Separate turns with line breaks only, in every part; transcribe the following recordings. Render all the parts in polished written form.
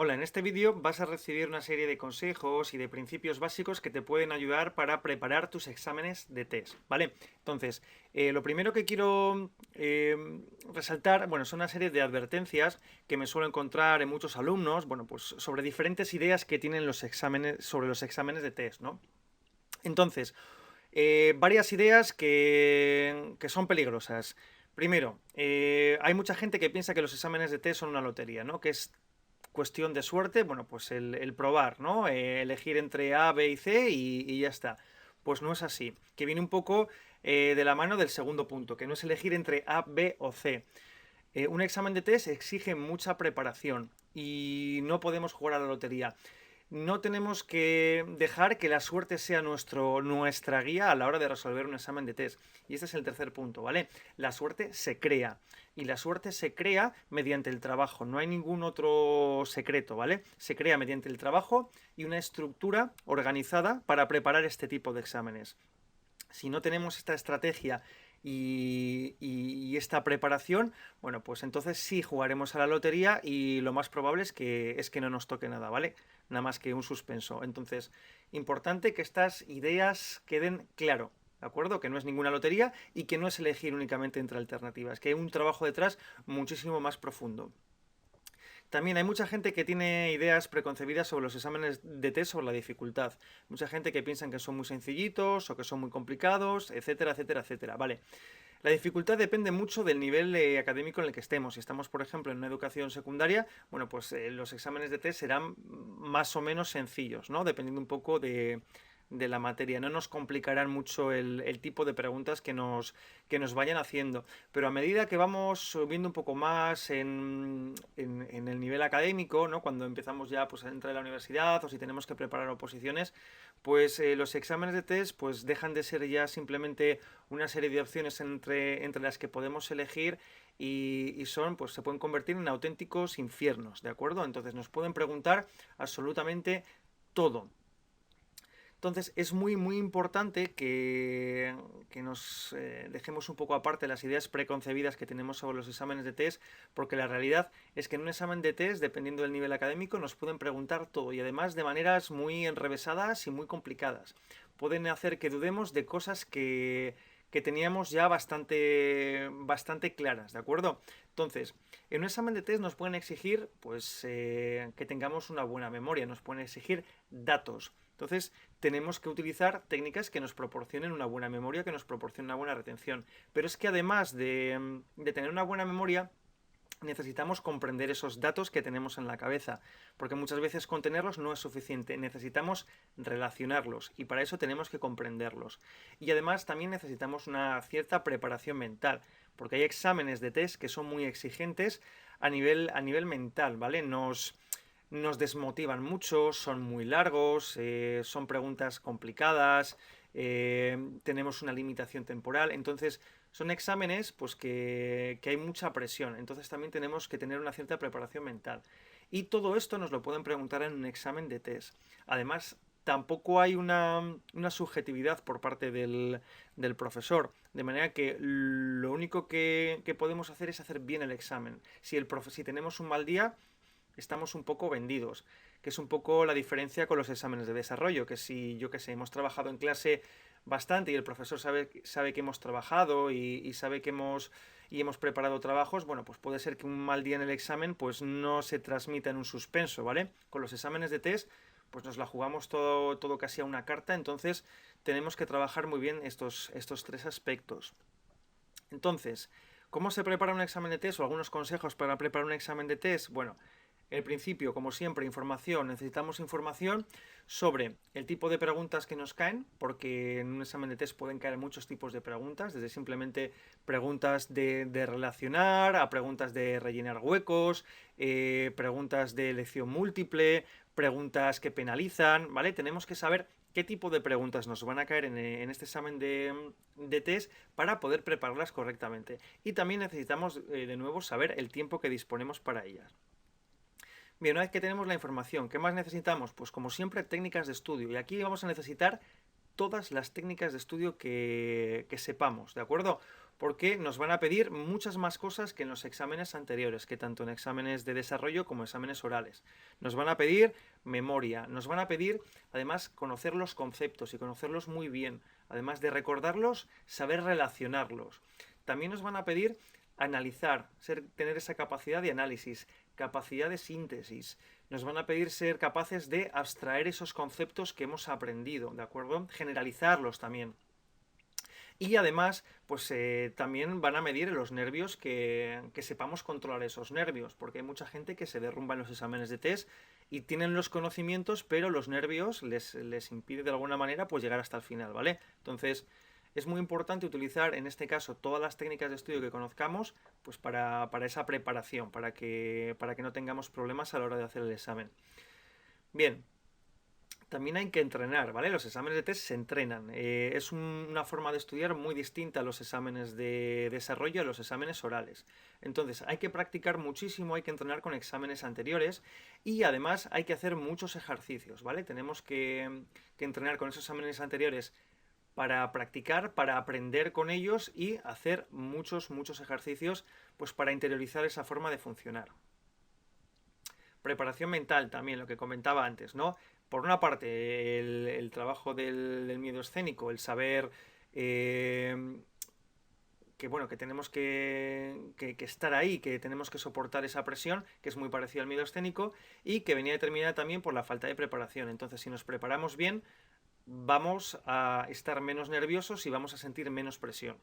Hola, en este vídeo vas a recibir una serie de consejos y de principios básicos que te pueden ayudar para preparar tus exámenes de test, ¿vale? Entonces, lo primero que quiero resaltar, bueno, son una serie de advertencias que me suelo encontrar en muchos alumnos, bueno, pues sobre diferentes ideas que tienen los exámenes, sobre los exámenes de test, ¿no? Entonces, varias ideas que son peligrosas. Primero, hay mucha gente que piensa que los exámenes de test son una lotería, ¿no? Que es cuestión de suerte, bueno, pues el probar, ¿no? Elegir entre A, B y C y ya está. Pues no es así, que viene un poco de la mano del segundo punto, que no es elegir entre A, B o C. Un examen de test exige mucha preparación y no podemos jugar a la lotería. No tenemos que dejar que la suerte sea nuestra guía a la hora de resolver un examen de test. Y este es el tercer punto, ¿vale? La suerte se crea. Y la suerte se crea mediante el trabajo. No hay ningún otro secreto, ¿vale? Se crea mediante el trabajo y una estructura organizada para preparar este tipo de exámenes. Si no tenemos esta estrategia y esta preparación, bueno, pues entonces sí jugaremos a la lotería y lo más probable es que no nos toque nada, ¿vale? Nada más que un suspenso. Entonces, importante que estas ideas queden claro, ¿de acuerdo? Que no es ninguna lotería y que no es elegir únicamente entre alternativas, que hay un trabajo detrás muchísimo más profundo. También hay mucha gente que tiene ideas preconcebidas sobre los exámenes de test, sobre la dificultad. Mucha gente que piensa que son muy sencillitos o que son muy complicados, etcétera, etcétera, etcétera. Vale. La dificultad depende mucho del nivel académico en el que estemos. Si estamos, por ejemplo, en una educación secundaria, bueno, pues los exámenes de test serán más o menos sencillos, ¿no? Dependiendo un poco de la materia. No nos complicarán mucho el tipo de preguntas que nos vayan haciendo. Pero a medida que vamos subiendo un poco más en el nivel académico, ¿no? Cuando empezamos ya pues, a entrar a la universidad o si tenemos que preparar oposiciones, pues los exámenes de test pues, dejan de ser ya simplemente una serie de opciones entre las que podemos elegir y son, pues se pueden convertir en auténticos infiernos, ¿de acuerdo? Entonces nos pueden preguntar absolutamente todo. Entonces es muy muy importante que nos dejemos un poco aparte las ideas preconcebidas que tenemos sobre los exámenes de test, porque la realidad es que en un examen de test, dependiendo del nivel académico, nos pueden preguntar todo y además de maneras muy enrevesadas y muy complicadas. Pueden hacer que dudemos de cosas que teníamos ya bastante claras, ¿de acuerdo? Entonces, en un examen de test nos pueden exigir pues, que tengamos una buena memoria, nos pueden exigir datos. Entonces, tenemos que utilizar técnicas que nos proporcionen una buena memoria, que nos proporcionen una buena retención. Pero es que además de tener una buena memoria, necesitamos comprender esos datos que tenemos en la cabeza, porque muchas veces con tenerlos no es suficiente, necesitamos relacionarlos y para eso tenemos que comprenderlos. Y además también necesitamos una cierta preparación mental, porque hay exámenes de test que son muy exigentes a nivel mental, ¿vale? Nos desmotivan mucho, son muy largos, son preguntas complicadas, tenemos una limitación temporal, entonces son exámenes pues que hay mucha presión, entonces también tenemos que tener una cierta preparación mental. Y todo esto nos lo pueden preguntar en un examen de test. Además, tampoco hay una subjetividad por parte del profesor, de manera que lo único que podemos hacer es hacer bien el examen. Si tenemos un mal día, estamos un poco vendidos, que es un poco la diferencia con los exámenes de desarrollo, que si yo que sé, hemos trabajado en clase bastante y el profesor sabe que hemos trabajado y sabe que hemos preparado trabajos, bueno, pues puede ser que un mal día en el examen pues no se transmita en un suspenso, ¿vale? Con los exámenes de test pues nos la jugamos todo casi a una carta, entonces tenemos que trabajar muy bien estos tres aspectos. Entonces, ¿cómo se prepara un examen de test o algunos consejos para preparar un examen de test? Bueno, el principio, como siempre, información. Necesitamos información sobre el tipo de preguntas que nos caen, porque en un examen de test pueden caer muchos tipos de preguntas, desde simplemente preguntas de relacionar, a preguntas de rellenar huecos, preguntas de elección múltiple, preguntas que penalizan, ¿vale? Tenemos que saber qué tipo de preguntas nos van a caer en este examen de test para poder prepararlas correctamente. Y también necesitamos, de nuevo, saber el tiempo que disponemos para ellas. Bien, una vez que tenemos la información, ¿qué más necesitamos? Pues como siempre, técnicas de estudio. Y aquí vamos a necesitar todas las técnicas de estudio que sepamos, ¿de acuerdo? porque nos van a pedir muchas más cosas que en los exámenes anteriores, que tanto en exámenes de desarrollo como exámenes orales. Nos van a pedir memoria, nos van a pedir además conocer los conceptos y conocerlos muy bien, además de recordarlos, saber relacionarlos. También nos van a pedir analizar, tener esa capacidad de análisis, capacidad de síntesis. Nos van a pedir ser capaces de abstraer esos conceptos que hemos aprendido, ¿de acuerdo? Generalizarlos también. Y además, pues también van a medir los nervios, que sepamos controlar esos nervios, porque hay mucha gente que se derrumba en los exámenes de test y tienen los conocimientos, pero los nervios les impide de alguna manera pues llegar hasta el final, ¿vale? Entonces, es muy importante utilizar en este caso todas las técnicas de estudio que conozcamos pues para esa preparación, para que no tengamos problemas a la hora de hacer el examen. Bien, también hay que entrenar, ¿vale? Los exámenes de test se entrenan. Es una forma de estudiar muy distinta a los exámenes de desarrollo, a los exámenes orales. Entonces, hay que practicar muchísimo, hay que entrenar con exámenes anteriores y además hay que hacer muchos ejercicios, ¿vale? Tenemos que entrenar con esos exámenes anteriores para practicar, para aprender con ellos y hacer muchos ejercicios pues para interiorizar esa forma de funcionar. Preparación mental también, lo que comentaba antes, ¿no? Por una parte, el trabajo del miedo escénico, el saber que bueno, que tenemos que estar ahí, que tenemos que soportar esa presión, que es muy parecida al miedo escénico, y que venía determinada también por la falta de preparación. Entonces, si nos preparamos bien, vamos a estar menos nerviosos y vamos a sentir menos presión.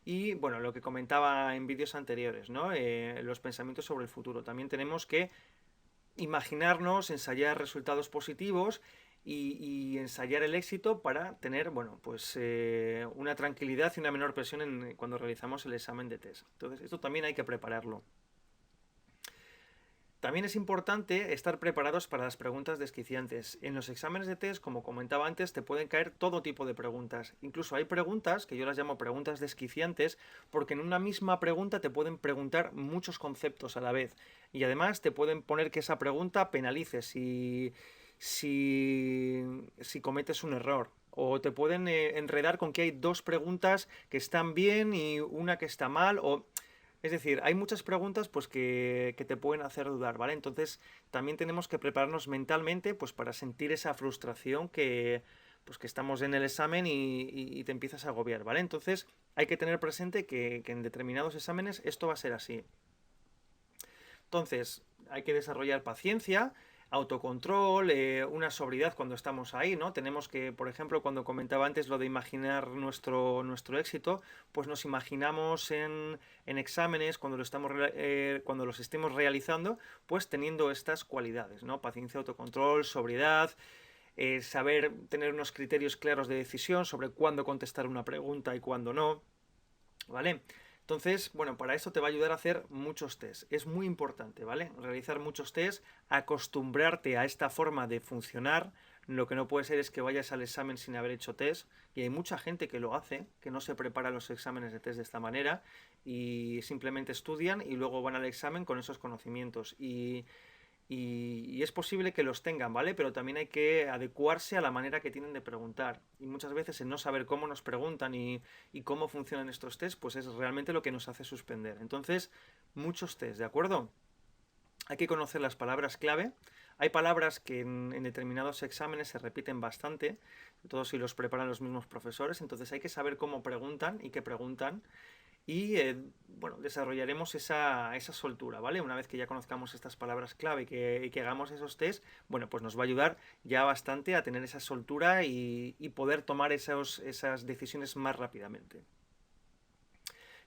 Y bueno, lo que comentaba en vídeos anteriores, ¿no? Los pensamientos sobre el futuro. También tenemos que imaginarnos, ensayar resultados positivos y ensayar el éxito para tener, bueno, pues una tranquilidad y una menor presión cuando realizamos el examen de test. Entonces, esto también hay que prepararlo. También es importante estar preparados para las preguntas desquiciantes. En los exámenes de test, como comentaba antes, te pueden caer todo tipo de preguntas. Incluso hay preguntas, que yo las llamo preguntas desquiciantes, porque en una misma pregunta te pueden preguntar muchos conceptos a la vez. Y además te pueden poner que esa pregunta penalice si cometes un error. O te pueden enredar con que hay dos preguntas que están bien y una que está mal. Es decir, hay muchas preguntas pues que te pueden hacer dudar, ¿vale? Entonces también tenemos que prepararnos mentalmente pues para sentir esa frustración pues que estamos en el examen y te empiezas a agobiar, ¿vale? Entonces hay que tener presente que en determinados exámenes esto va a ser así. Entonces hay que desarrollar paciencia, autocontrol, una sobriedad cuando estamos ahí, ¿no? Tenemos que, por ejemplo, cuando comentaba antes lo de imaginar nuestro éxito, pues nos imaginamos en exámenes cuando los estemos realizando, pues teniendo estas cualidades, ¿no? Paciencia, autocontrol, sobriedad, saber tener unos criterios claros de decisión sobre cuándo contestar una pregunta y cuándo no, ¿vale? Entonces, bueno, para eso te va a ayudar a hacer muchos test. Es muy importante, ¿vale? Realizar muchos test, acostumbrarte a esta forma de funcionar. Lo que no puede ser es que vayas al examen sin haber hecho test. Y hay mucha gente que lo hace, que no se prepara los exámenes de test de esta manera y simplemente estudian y luego van al examen con esos conocimientos. Y es posible que los tengan, ¿vale? Pero también hay que adecuarse a la manera que tienen de preguntar. Y muchas veces el no saber cómo nos preguntan y cómo funcionan estos test, pues es realmente lo que nos hace suspender. Entonces, muchos test, ¿de acuerdo? Hay que conocer las palabras clave. Hay palabras que en determinados exámenes se repiten bastante, sobre todo si los preparan los mismos profesores. Entonces hay que saber cómo preguntan y qué preguntan y bueno, desarrollaremos esa soltura, ¿vale? Una vez que ya conozcamos estas palabras clave y que hagamos esos test, bueno, pues nos va a ayudar ya bastante a tener esa soltura y poder tomar esas decisiones más rápidamente.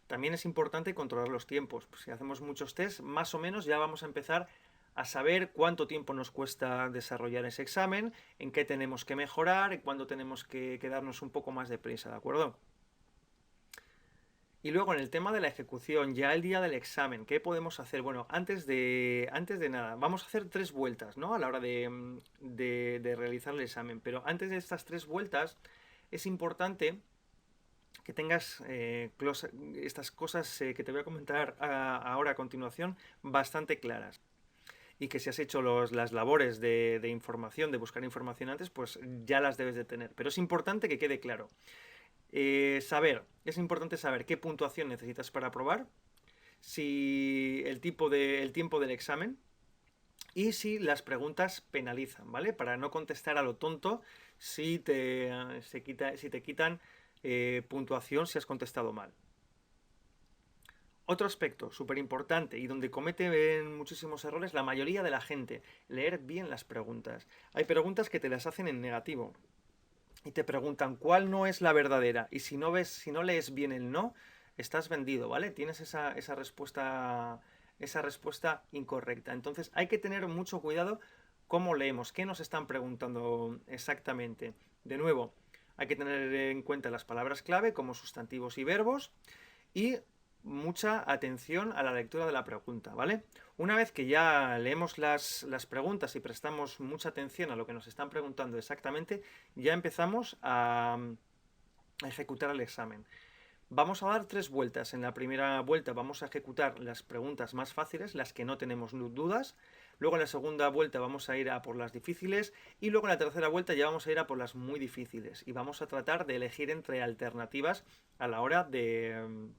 También es importante controlar los tiempos. Pues si hacemos muchos test, más o menos ya vamos a empezar a saber cuánto tiempo nos cuesta desarrollar ese examen, en qué tenemos que mejorar, en cuándo tenemos que darnos un poco más de prisa, ¿de acuerdo? Y luego en el tema de la ejecución, ya el día del examen, ¿qué podemos hacer? Bueno, antes de nada, vamos a hacer 3 vueltas, ¿no? A la hora de realizar el examen. Pero antes de estas 3 vueltas, es importante que tengas estas cosas que te voy a comentar ahora a continuación bastante claras. Y que si has hecho las labores de información, de buscar información antes, pues ya las debes de tener. Pero es importante que quede claro. Es importante saber qué puntuación necesitas para aprobar, si el tiempo del examen y si las preguntas penalizan, ¿vale? Para no contestar a lo tonto si te quitan puntuación si has contestado mal. Otro aspecto súper importante y donde cometen muchísimos errores la mayoría de la gente, leer bien las preguntas. Hay preguntas que te las hacen en negativo y te preguntan cuál no es la verdadera y si no lees bien el no, estás vendido, ¿vale? Tienes esa respuesta incorrecta. Entonces hay que tener mucho cuidado cómo leemos, qué nos están preguntando exactamente. De nuevo, hay que tener en cuenta las palabras clave como sustantivos y verbos y mucha atención a la lectura de la pregunta, ¿vale? Una vez que ya leemos las preguntas y prestamos mucha atención a lo que nos están preguntando exactamente, ya empezamos a ejecutar el examen. Vamos a dar 3 vueltas. En la primera vuelta vamos a ejecutar las preguntas más fáciles, las que no tenemos dudas. Luego en la segunda vuelta vamos a ir a por las difíciles y luego en la tercera vuelta ya vamos a ir a por las muy difíciles y vamos a tratar de elegir entre alternativas a la hora de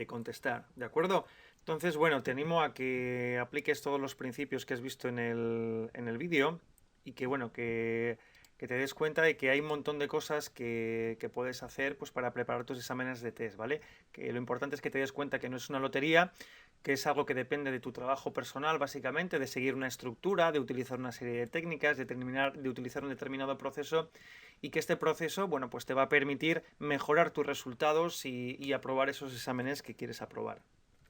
contestar, ¿de acuerdo? Entonces, bueno, te animo a que apliques todos los principios que has visto en el vídeo y que, bueno, que te des cuenta de que hay un montón de cosas que puedes hacer pues, para preparar tus exámenes de test, ¿vale? Que lo importante es que te des cuenta que no es una lotería, que es algo que depende de tu trabajo personal, básicamente, de seguir una estructura, de utilizar una serie de técnicas, de utilizar un determinado proceso y que este proceso, bueno, pues te va a permitir mejorar tus resultados y aprobar esos exámenes que quieres aprobar.